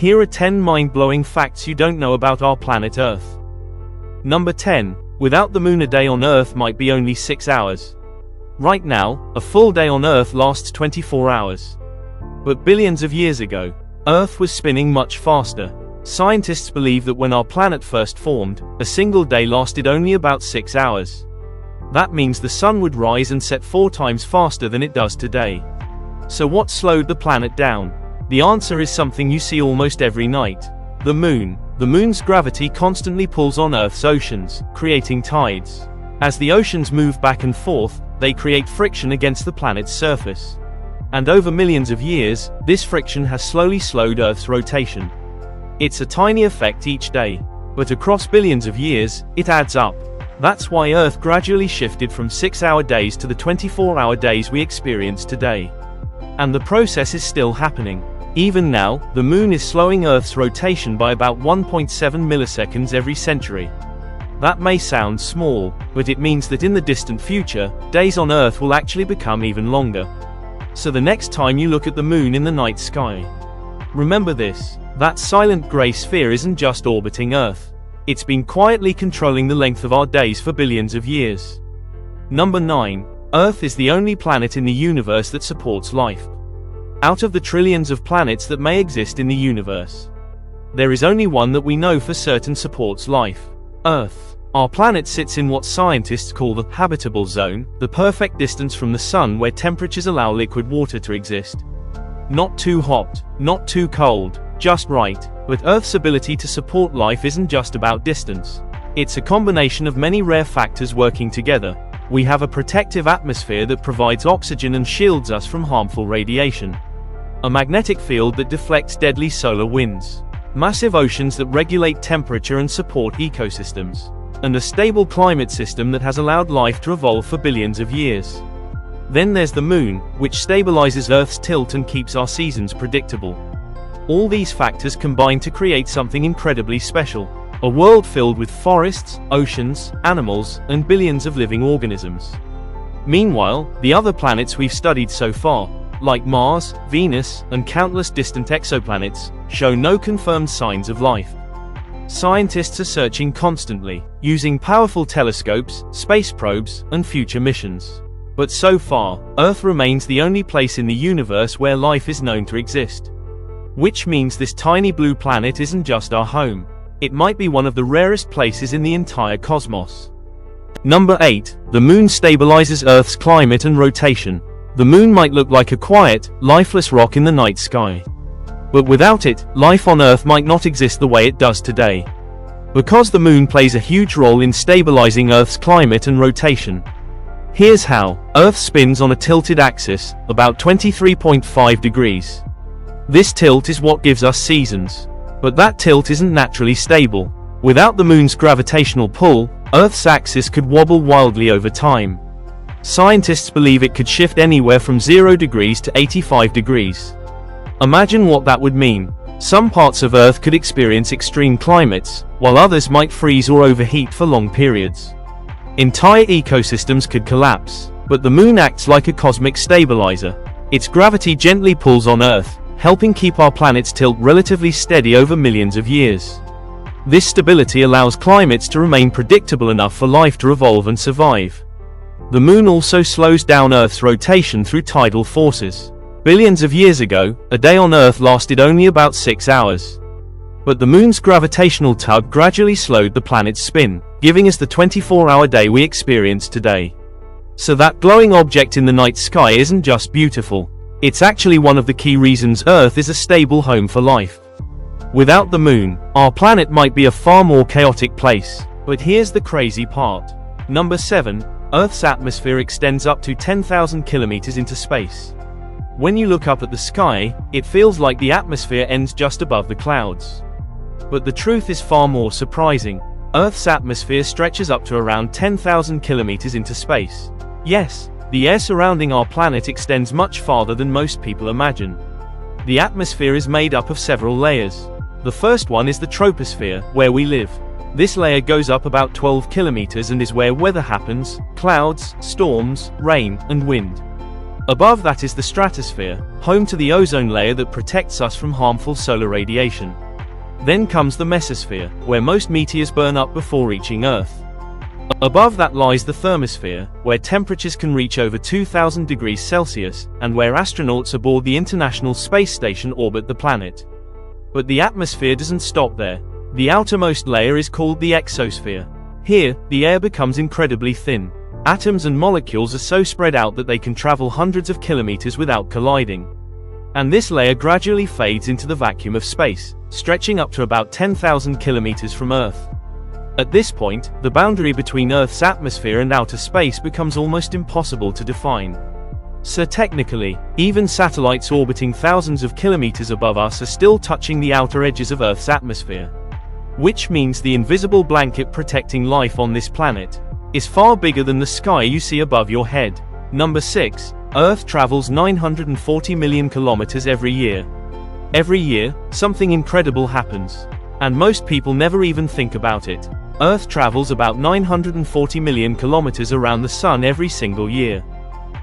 Here are 10 mind-blowing facts you don't know about our planet Earth. Number 10. Without the moon, a day on Earth might be only 6 hours. Right now, a full day on Earth lasts 24 hours. But billions of years ago, Earth was spinning much faster. Scientists believe that when our planet first formed, a single day lasted only about 6 hours. That means the sun would rise and set 4 times faster than it does today. So what slowed the planet down? The answer is something you see almost every night. The moon. The moon's gravity constantly pulls on Earth's oceans, creating tides. As the oceans move back and forth, they create friction against the planet's surface. And over millions of years, this friction has slowly slowed Earth's rotation. It's a tiny effect each day, but across billions of years, it adds up. That's why Earth gradually shifted from 6-hour days to the 24-hour days we experience today. And the process is still happening. Even now, the moon is slowing Earth's rotation by about 1.7 milliseconds every century. That may sound small, but it means that in the distant future, days on Earth will actually become even longer. So the next time you look at the moon in the night sky, remember this: that silent gray sphere isn't just orbiting Earth. It's been quietly controlling the length of our days for billions of years. Number 9. Earth is the only planet in the universe that supports life. Out of the trillions of planets that may exist in the universe, there is only one that we know for certain supports life: Earth. Our planet sits in what scientists call the habitable zone, the perfect distance from the sun where temperatures allow liquid water to exist. Not too hot, not too cold, just right. But Earth's ability to support life isn't just about distance. It's a combination of many rare factors working together. We have a protective atmosphere that provides oxygen and shields us from harmful radiation. A magnetic field that deflects deadly solar winds. Massive oceans that regulate temperature and support ecosystems. And a stable climate system that has allowed life to evolve for billions of years. Then there's the moon, which stabilizes Earth's tilt and keeps our seasons predictable. All these factors combine to create something incredibly special. A world filled with forests, oceans, animals, and billions of living organisms. Meanwhile, the other planets we've studied so far, like Mars, Venus, and countless distant exoplanets, show no confirmed signs of life. Scientists are searching constantly, using powerful telescopes, space probes, and future missions. But so far, Earth remains the only place in the universe where life is known to exist. Which means this tiny blue planet isn't just our home. It might be one of the rarest places in the entire cosmos. Number 8. The moon stabilizes Earth's climate and rotation. The moon might look like a quiet, lifeless rock in the night sky. But without it, life on Earth might not exist the way it does today. Because the moon plays a huge role in stabilizing Earth's climate and rotation. Here's how. Earth spins on a tilted axis, about 23.5 degrees. This tilt is what gives us seasons. But that tilt isn't naturally stable. Without the moon's gravitational pull, Earth's axis could wobble wildly over time. Scientists believe it could shift anywhere from 0 degrees to 85 degrees. Imagine what that would mean. Some parts of Earth could experience extreme climates, while others might freeze or overheat for long periods. Entire ecosystems could collapse. But the moon acts like a cosmic stabilizer. Its gravity gently pulls on Earth, helping keep our planet's tilt relatively steady over millions of years. This stability allows climates to remain predictable enough for life to evolve and survive. The moon also slows down Earth's rotation through tidal forces. Billions of years ago, a day on Earth lasted only about 6 hours. But the moon's gravitational tug gradually slowed the planet's spin, giving us the 24-hour day we experience today. So that glowing object in the night sky isn't just beautiful. It's actually one of the key reasons Earth is a stable home for life. Without the moon, our planet might be a far more chaotic place. But here's the crazy part. Number 7. Earth's atmosphere extends up to 10,000 kilometers into space. When you look up at the sky, it feels like the atmosphere ends just above the clouds. But the truth is far more surprising. Earth's atmosphere stretches up to around 10,000 kilometers into space. Yes, the air surrounding our planet extends much farther than most people imagine. The atmosphere is made up of several layers. The first one is the troposphere, where we live. This layer goes up about 12 kilometers and is where weather happens: clouds, storms, rain, and wind. Above that is the stratosphere, home to the ozone layer that protects us from harmful solar radiation. Then comes the mesosphere, where most meteors burn up before reaching Earth. Above that lies the thermosphere, where temperatures can reach over 2000 degrees Celsius, and where astronauts aboard the International Space Station orbit the planet. But the atmosphere doesn't stop there. The outermost layer is called the exosphere. Here, the air becomes incredibly thin. Atoms and molecules are so spread out that they can travel hundreds of kilometers without colliding. And this layer gradually fades into the vacuum of space, stretching up to about 10,000 kilometers from Earth. At this point, the boundary between Earth's atmosphere and outer space becomes almost impossible to define. So technically, even satellites orbiting thousands of kilometers above us are still touching the outer edges of Earth's atmosphere. Which means the invisible blanket protecting life on this planet is far bigger than the sky you see above your head. Number 6. Earth travels 940 million kilometers every year. Every year, something incredible happens. And most people never even think about it. Earth travels about 940 million kilometers around the Sun every single year.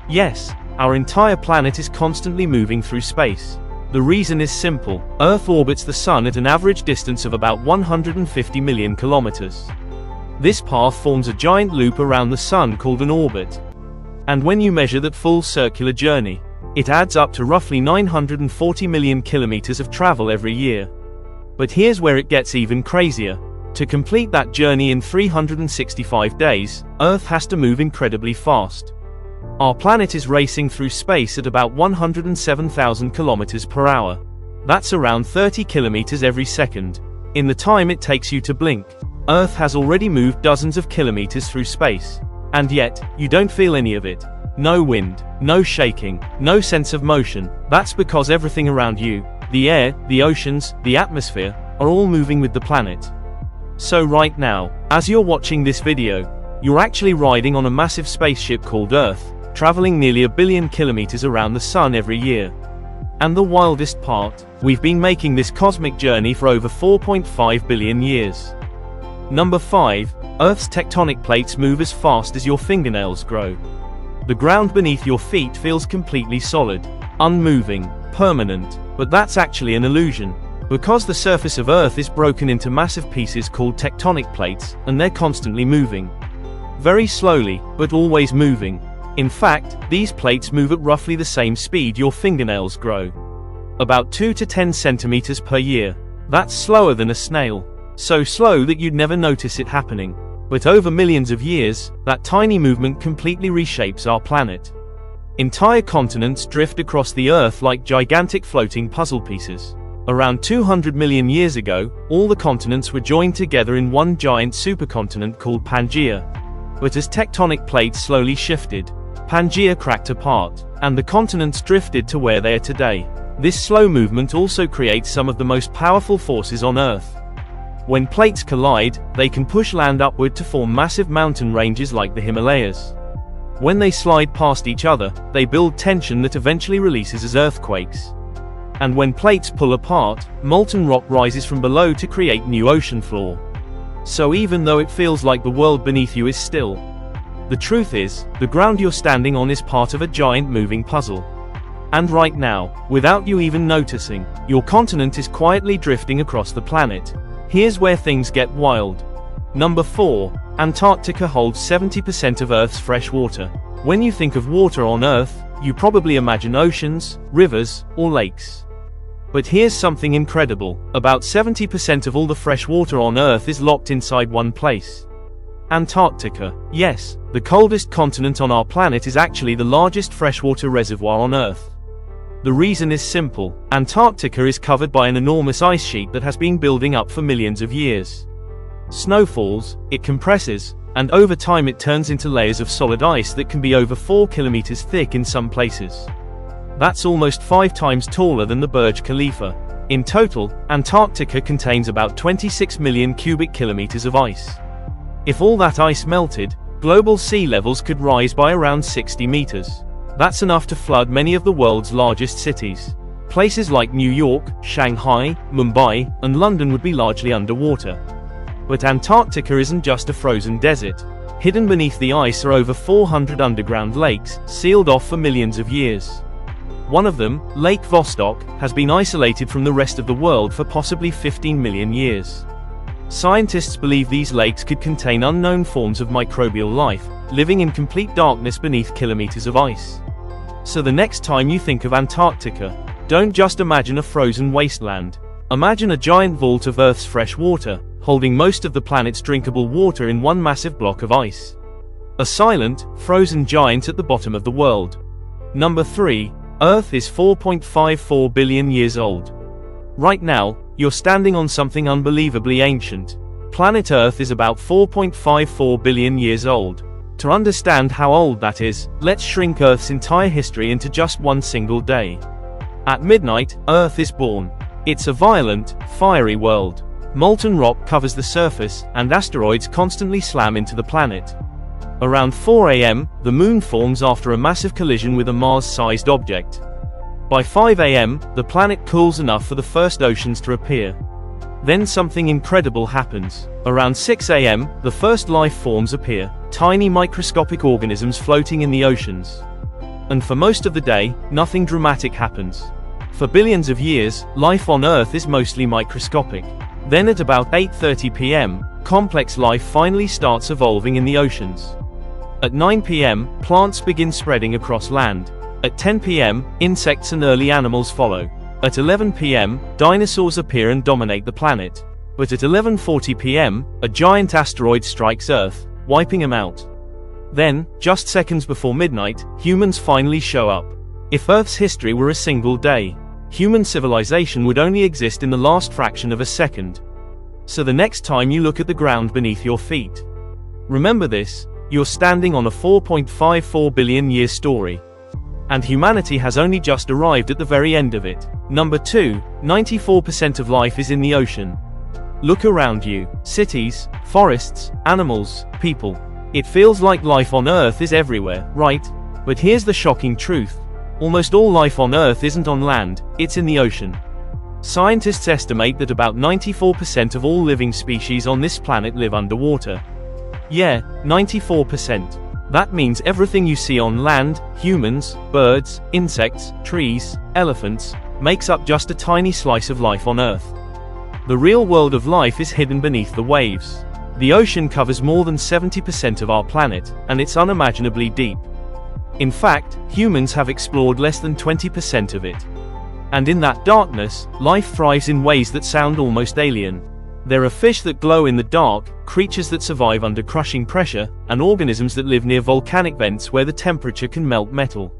Yes, our entire planet is constantly moving through space. The reason is simple. Earth orbits the Sun at an average distance of about 150 million kilometers. This path forms a giant loop around the Sun called an orbit. And when you measure that full circular journey, it adds up to roughly 940 million kilometers of travel every year. But here's where it gets even crazier. To complete that journey in 365 days, Earth has to move incredibly fast. Our planet is racing through space at about 107,000 kilometers per hour. That's around 30 kilometers every second. In the time it takes you to blink, Earth has already moved dozens of kilometers through space. And yet, you don't feel any of it. No wind, no shaking, no sense of motion. That's because everything around you, the air, the oceans, the atmosphere, are all moving with the planet. So right now, as you're watching this video, you're actually riding on a massive spaceship called Earth, traveling nearly 1 billion kilometers around the Sun every year. And the wildest part, we've been making this cosmic journey for over 4.5 billion years. Number 5. Earth's tectonic plates move as fast as your fingernails grow. The ground beneath your feet feels completely solid, unmoving, permanent, but that's actually an illusion. Because the surface of Earth is broken into massive pieces called tectonic plates, and they're constantly moving. Very slowly, but always moving. In fact, these plates move at roughly the same speed your fingernails grow. About 2 to 10 centimeters per year. That's slower than a snail. So slow that you'd never notice it happening. But over millions of years, that tiny movement completely reshapes our planet. Entire continents drift across the Earth like gigantic floating puzzle pieces. Around 200 million years ago, all the continents were joined together in one giant supercontinent called Pangaea. But as tectonic plates slowly shifted, Pangaea cracked apart, and the continents drifted to where they are today. This slow movement also creates some of the most powerful forces on Earth. When plates collide, they can push land upward to form massive mountain ranges like the Himalayas. When they slide past each other, they build tension that eventually releases as earthquakes. And when plates pull apart, molten rock rises from below to create new ocean floor. So even though it feels like the world beneath you is still, the truth is, the ground you're standing on is part of a giant moving puzzle. And right now, without you even noticing, your continent is quietly drifting across the planet. Here's where things get wild. Number 4. Antarctica holds 70% of Earth's fresh water. When you think of water on Earth, you probably imagine oceans, rivers, or lakes. But here's something incredible. About 70% of all the fresh water on Earth is locked inside one place. Antarctica. Yes, the coldest continent on our planet is actually the largest freshwater reservoir on Earth. The reason is simple. Antarctica is covered by an enormous ice sheet that has been building up for millions of years. Snow falls, it compresses, and over time it turns into layers of solid ice that can be over 4 kilometers thick in some places. That's almost 5 times taller than the Burj Khalifa. In total, Antarctica contains about 26 million cubic kilometers of ice. If all that ice melted, global sea levels could rise by around 60 meters. That's enough to flood many of the world's largest cities. Places like New York, Shanghai, Mumbai, and London would be largely underwater. But Antarctica isn't just a frozen desert. Hidden beneath the ice are over 400 underground lakes, sealed off for millions of years. One of them, Lake Vostok, has been isolated from the rest of the world for possibly 15 million years. Scientists believe these lakes could contain unknown forms of microbial life, living in complete darkness beneath kilometers of ice. So the next time you think of Antarctica, don't just imagine a frozen wasteland. Imagine a giant vault of Earth's fresh water, holding most of the planet's drinkable water in one massive block of ice. A silent, frozen giant at the bottom of the world. Number 3. Earth is 4.54 billion years old. Right now, you're standing on something unbelievably ancient. Planet Earth is about 4.54 billion years old. To understand how old that is, let's shrink Earth's entire history into just one single day. At midnight, Earth is born. It's a violent, fiery world. Molten rock covers the surface, and asteroids constantly slam into the planet. Around 4 a.m., the moon forms after a massive collision with a Mars-sized object. By 5 a.m., the planet cools enough for the first oceans to appear. Then something incredible happens. Around 6 a.m., the first life forms appear, tiny microscopic organisms floating in the oceans. And for most of the day, nothing dramatic happens. For billions of years, life on Earth is mostly microscopic. Then at about 8:30 p.m., complex life finally starts evolving in the oceans. At 9 p.m., plants begin spreading across land. At 10 p.m., insects and early animals follow. At 11 p.m., dinosaurs appear and dominate the planet. But at 11:40 p.m., a giant asteroid strikes Earth, wiping them out. Then, just seconds before midnight, humans finally show up. If Earth's history were a single day, human civilization would only exist in the last fraction of a second. So the next time you look at the ground beneath your feet, remember this: you're standing on a 4.54 billion year story. And humanity has only just arrived at the very end of it. Number 2, 94% of life is in the ocean. Look around you. Cities, forests, animals, people. It feels like life on Earth is everywhere, right? But here's the shocking truth. Almost all life on Earth isn't on land, it's in the ocean. Scientists estimate that about 94% of all living species on this planet live underwater. Yeah, 94%. That means everything you see on land, humans, birds, insects, trees, elephants, makes up just a tiny slice of life on Earth. The real world of life is hidden beneath the waves. The ocean covers more than 70% of our planet, and it's unimaginably deep. In fact, humans have explored less than 20% of it. And in that darkness, life thrives in ways that sound almost alien. There are fish that glow in the dark, creatures that survive under crushing pressure, and organisms that live near volcanic vents where the temperature can melt metal.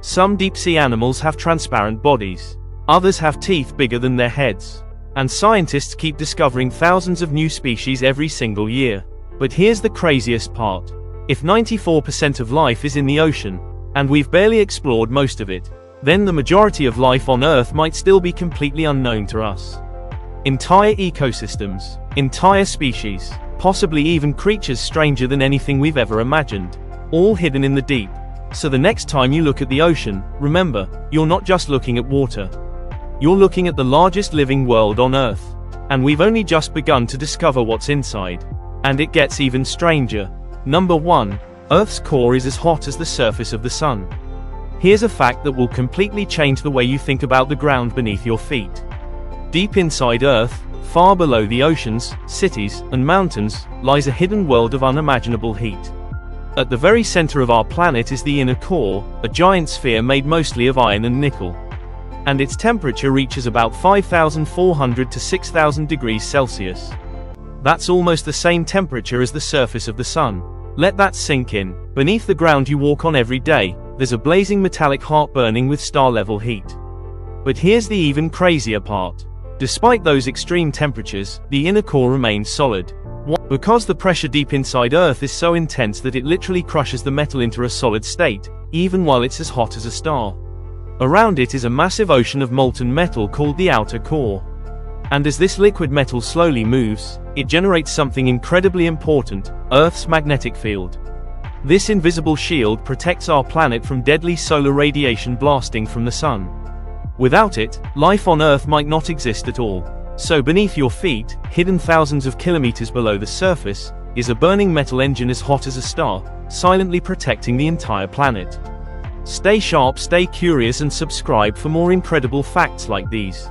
Some deep-sea animals have transparent bodies. Others have teeth bigger than their heads. And scientists keep discovering thousands of new species every single year. But here's the craziest part. If 94% of life is in the ocean, and we've barely explored most of it, then the majority of life on Earth might still be completely unknown to us. Entire ecosystems, entire species, possibly even creatures stranger than anything we've ever imagined, all hidden in the deep. So the next time you look at the ocean, remember, you're not just looking at water. You're looking at the largest living world on Earth. And we've only just begun to discover what's inside. And it gets even stranger. Number 1. Earth's core is as hot as the surface of the sun. Here's a fact that will completely change the way you think about the ground beneath your feet. Deep inside Earth, far below the oceans, cities, and mountains, lies a hidden world of unimaginable heat. At the very center of our planet is the inner core, a giant sphere made mostly of iron and nickel. And its temperature reaches about 5,400 to 6,000 degrees Celsius. That's almost the same temperature as the surface of the sun. Let that sink in. Beneath the ground you walk on every day, there's a blazing metallic heart burning with star-level heat. But here's the even crazier part. Despite those extreme temperatures, the inner core remains solid. Because the pressure deep inside Earth is so intense that it literally crushes the metal into a solid state, even while it's as hot as a star. Around it is a massive ocean of molten metal called the outer core. And as this liquid metal slowly moves, it generates something incredibly important: Earth's magnetic field. This invisible shield protects our planet from deadly solar radiation blasting from the sun. Without it, life on Earth might not exist at all. So beneath your feet, hidden thousands of kilometers below the surface, is a burning metal engine as hot as a star, silently protecting the entire planet. Stay sharp, stay curious, and subscribe for more incredible facts like these.